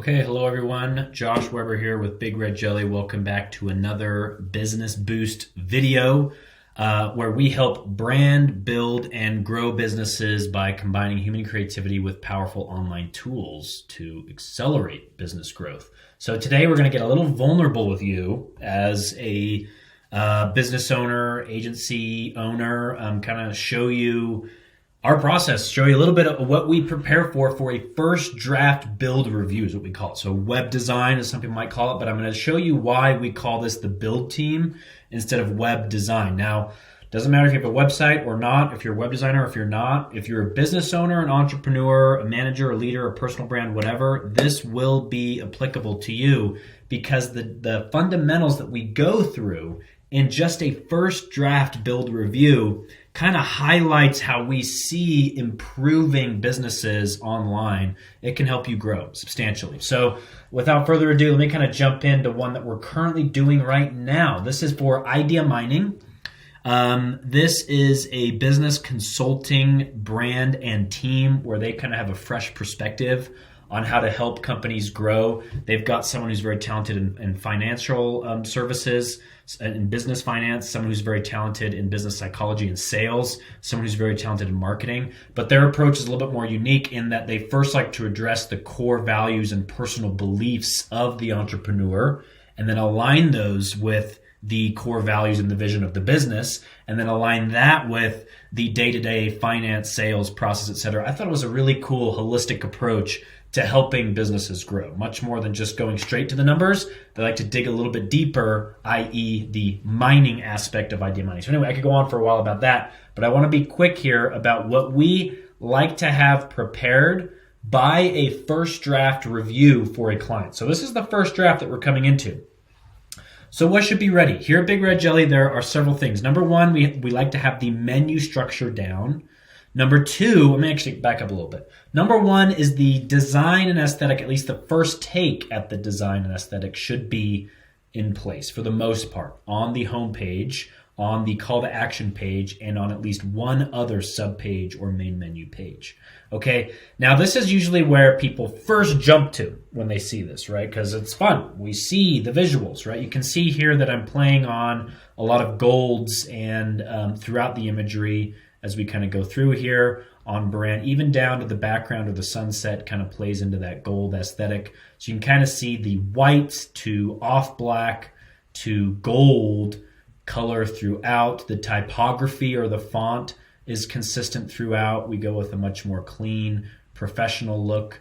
Okay, hello everyone. Josh Weber here with Big Red Jelly. Welcome back to another Business Boost video where we help brand, build, and grow businesses by combining human creativity with powerful online tools to accelerate business growth. So today we're going to get a little vulnerable with you as a business owner, agency owner, kind of show you our process, show you a little bit of what we prepare for a first draft build review is what we call it. So web design, as some people might call it, but I'm going to show you why we call this the build team instead of web design. Now, it doesn't matter if you have a website or not, if you're a web designer or if you're not, if you're a business owner, an entrepreneur, a manager, a leader, a personal brand, whatever, this will be applicable to you because the fundamentals that we go through in just a first draft build review kind of highlights how we see improving businesses online. It can help you grow substantially. So without further ado, let me kind of jump into one that we're currently doing right now. This is for idea mining. This is a business consulting brand and team where they kind of have a fresh perspective on how to help companies grow. They've got someone who's very talented in financial services and business finance, someone who's very talented in business psychology and sales, someone who's very talented in marketing. But their approach is a little bit more unique in that they first like to address the core values and personal beliefs of the entrepreneur and then align those with the core values and the vision of the business, and then align that with the day-to-day finance, sales, process, etc. I thought it was a really cool, holistic approach to helping businesses grow, much more than just going straight to the numbers. They like to dig a little bit deeper, i.e. the mining aspect of idea mining. So anyway, I could go on for a while about that, but I want to be quick here about what we like to have prepared by a first draft review for a client. So this is the first draft that we're coming into. So what should be ready? Here at Big Red Jelly, there are several things. Number one, we like to have the menu structure down. Number two, let me actually back up a little bit. Number one is the design and aesthetic, at least the first take at the design and aesthetic should be in place for the most part on the homepage, on the call to action page, and on at least one other subpage or main menu page. Okay, now this is usually where people first jump to when they see this, right? Because it's fun. We see the visuals, right? You can see here that I'm playing on a lot of golds and throughout the imagery as we kind of go through here on brand, even down to the background of the sunset kind of plays into that gold aesthetic. So you can kind of see the white to off black to gold color throughout. The typography or the font is consistent throughout. We go with a much more clean, professional look.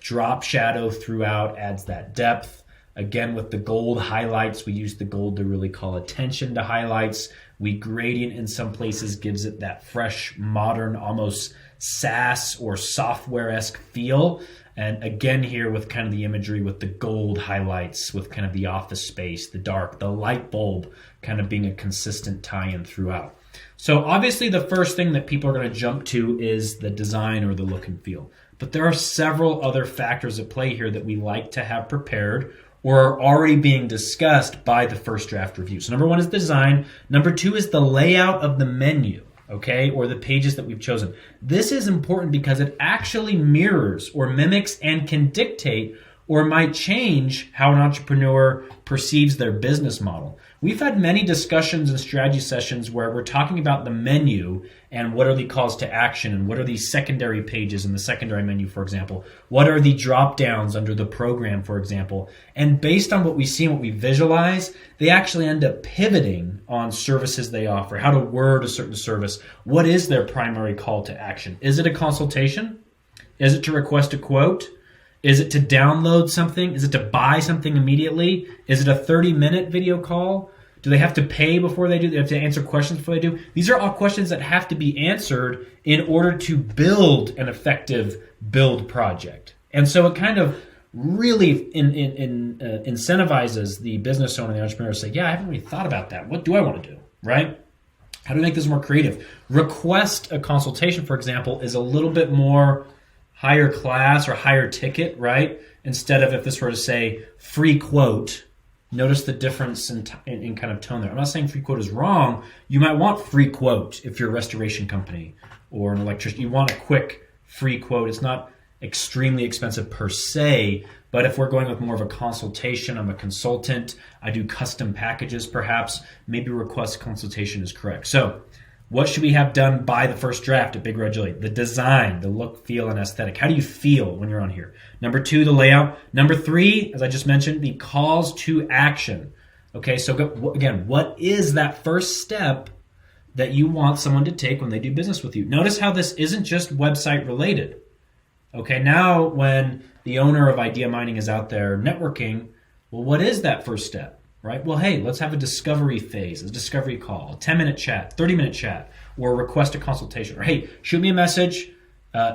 Drop shadow throughout adds that depth. Again, with the gold highlights, we use the gold to really call attention to highlights. We gradient in some places gives it that fresh, modern, almost SaaS or software-esque feel. And again here with kind of the imagery with the gold highlights, with kind of the office space, the dark, the light bulb kind of being a consistent tie-in throughout. So obviously the first thing that people are going to jump to is the design or the look and feel. But there are several other factors at play here that we like to have prepared or are already being discussed by the first draft review. So number one is design. Number two is the layout of the menu, okay, or the pages that we've chosen. This is important because it actually mirrors or mimics and can dictate or might change how an entrepreneur perceives their business model. We've had many discussions and strategy sessions where we're talking about the menu and what are the calls to action and what are these secondary pages in the secondary menu, for example. What are the drop downs under the program, for example. And based on what we see and what we visualize, they actually end up pivoting on services they offer, how to word a certain service. What is their primary call to action? Is it a consultation? Is it to request a quote? Is it to download something? Is it to buy something immediately? Is it a 30-minute video call? Do they have to pay before they do? Do they have to answer questions before they do? These are all questions that have to be answered in order to build an effective build project. And so it kind of really incentivizes the business owner and the entrepreneur to say, yeah, I haven't really thought about that. What do I want to do, right? How do we make this more creative? Request a consultation, for example, is a little bit more higher class or higher ticket, right? Instead of if this were to say free quote, notice the difference in kind of tone there. I'm not saying free quote is wrong. You might want free quote if you're a restoration company or an electrician. You want a quick free quote. It's not extremely expensive per se, but if we're going with more of a consultation, I'm a consultant, I do custom packages perhaps, maybe request consultation is correct. So what should we have done by the first draft at Big Red Jelly? The design, the look, feel, and aesthetic. How do you feel when you're on here? Number 2, the layout. Number 3, as I just mentioned, the calls to action. Okay, so again, what is that first step that you want someone to take when they do business with you? Notice how this isn't just website related. Okay, now when the owner of Idea Mining is out there networking, well, what is that first step, right? Well, hey, let's have a discovery phase, a discovery call, a 10-minute chat, 30-minute chat, or request a consultation. Or hey, shoot me a message,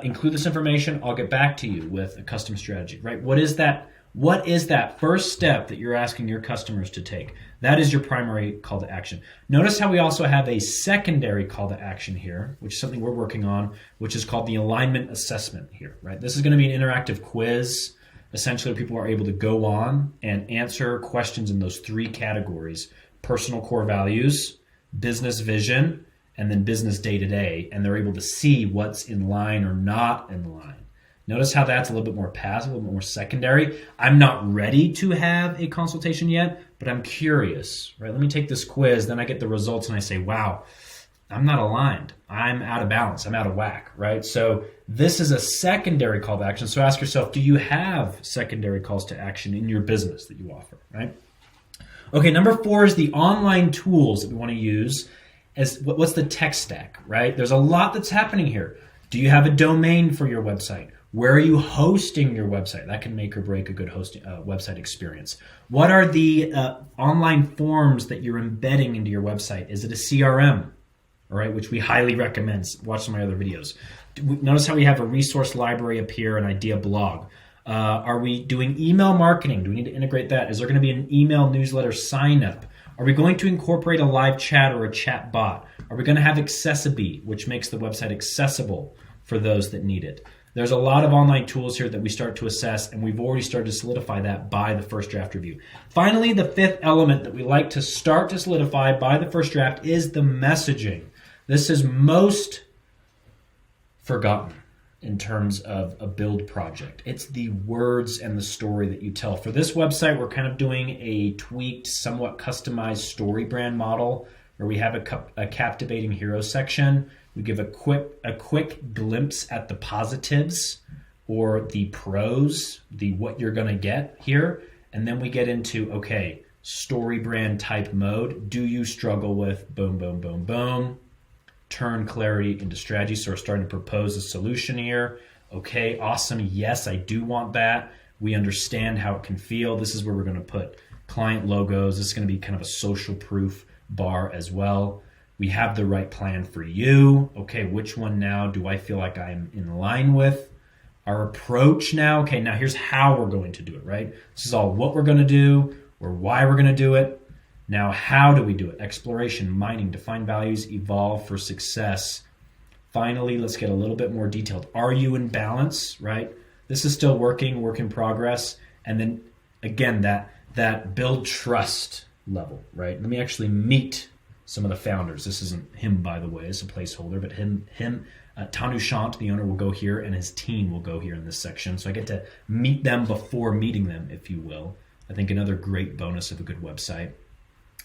include this information, I'll get back to you with a custom strategy, right? What is that first step that you're asking your customers to take? That is your primary call to action. Notice how we also have a secondary call to action here, which is something we're working on, which is called the alignment assessment here, right? This is going to be an interactive quiz, essentially where people are able to go on and answer questions in those 3 categories: personal core values, business vision, and then business day-to-day, and they're able to see what's in line or not in line. Notice how that's a little bit more passive, a little bit more secondary. I'm not ready to have a consultation yet, but I'm curious, right? Let me take this quiz, then I get the results and I say, wow, I'm not aligned. I'm out of balance. I'm out of whack, right? So this is a secondary call to action. So ask yourself, do you have secondary calls to action in your business that you offer, right? Okay, number 4 is the online tools that we want to use. What's the tech stack, right? There's a lot that's happening here. Do you have a domain for your website? Where are you hosting your website? That can make or break a good hosting website experience. What are the online forms that you're embedding into your website? Is it a CRM? All right, which we highly recommend. Watch some of my other videos. Notice how we have a resource library up here, an idea blog. Are we doing email marketing? Do we need to integrate that? Is there going to be an email newsletter sign up? Are we going to incorporate a live chat or a chat bot? Are we going to have Accessibility, which makes the website accessible for those that need it? There's a lot of online tools here that we start to assess, and we've already started to solidify that by the first draft review. Finally, the 5th element that we like to start to solidify by the first draft is the messaging. This is most forgotten in terms of a build project. It's the words and the story that you tell. For this website, we're kind of doing a tweaked, somewhat customized story brand model where we have a captivating hero section. We give a quick glimpse at the positives or the pros, the what you're going to get here. And then we get into, okay, story brand type mode. Do you struggle with boom, boom, boom, boom? Turn clarity into strategy. So we're starting to propose a solution here. Okay, awesome. Yes, I do want that. We understand how it can feel. This is where we're going to put client logos. This is going to be kind of a social proof bar as well. We have the right plan for you. Okay, which one now do I feel like I'm in line with? Our approach now, okay, now here's how we're going to do it, right? This is all what we're going to do or why we're going to do it. Now, how do we do it? Exploration, mining, define values, evolve for success. Finally, let's get a little bit more detailed. Are you in balance, right? This is still work in progress. And then again, that build trust level, right? Let me actually meet some of the founders. This isn't him, by the way, it's a placeholder, but him, Tanu Shant, the owner, will go here, and his team will go here in this section. So I get to meet them before meeting them, if you will. I think another great bonus of a good website.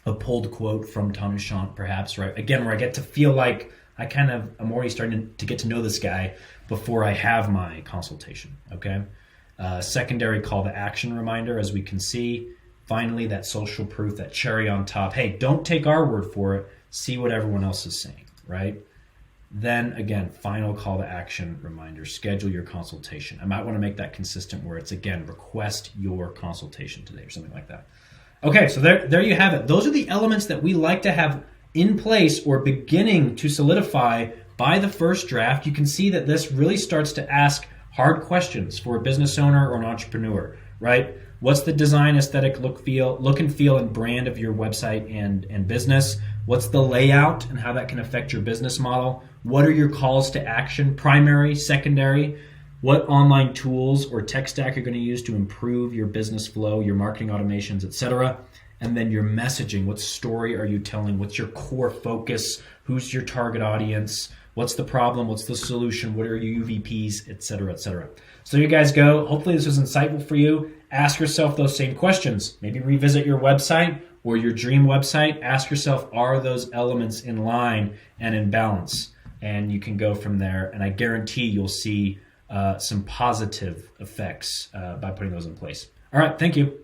A pulled quote from Tanu Shant, perhaps, right? Again, where I get to feel like I'm already starting to get to know this guy before I have my consultation, okay? Secondary call to action reminder, as we can see. Finally, that social proof, that cherry on top. Hey, don't take our word for it. See what everyone else is saying, right? Then again, final call to action reminder, schedule your consultation. I might want to make that consistent where it's, again, request your consultation today or something like that. Okay, so there you have it. Those are the elements that we like to have in place or beginning to solidify by the first draft. You can see that this really starts to ask hard questions for a business owner or an entrepreneur, right? What's the design, aesthetic, look and feel and brand of your website and business? What's the layout and how that can affect your business model? What are your calls to action, primary, secondary? What online tools or tech stack you're going to use to improve your business flow, your marketing automations, etc. And then your messaging. What story are you telling? What's your core focus? Who's your target audience? What's the problem? What's the solution? What are your UVPs, et cetera, et cetera. So you guys go. Hopefully this was insightful for you. Ask yourself those same questions. Maybe revisit your website or your dream website. Ask yourself, are those elements in line and in balance? And you can go from there. And I guarantee you'll see some positive effects by putting those in place. All right. Thank you.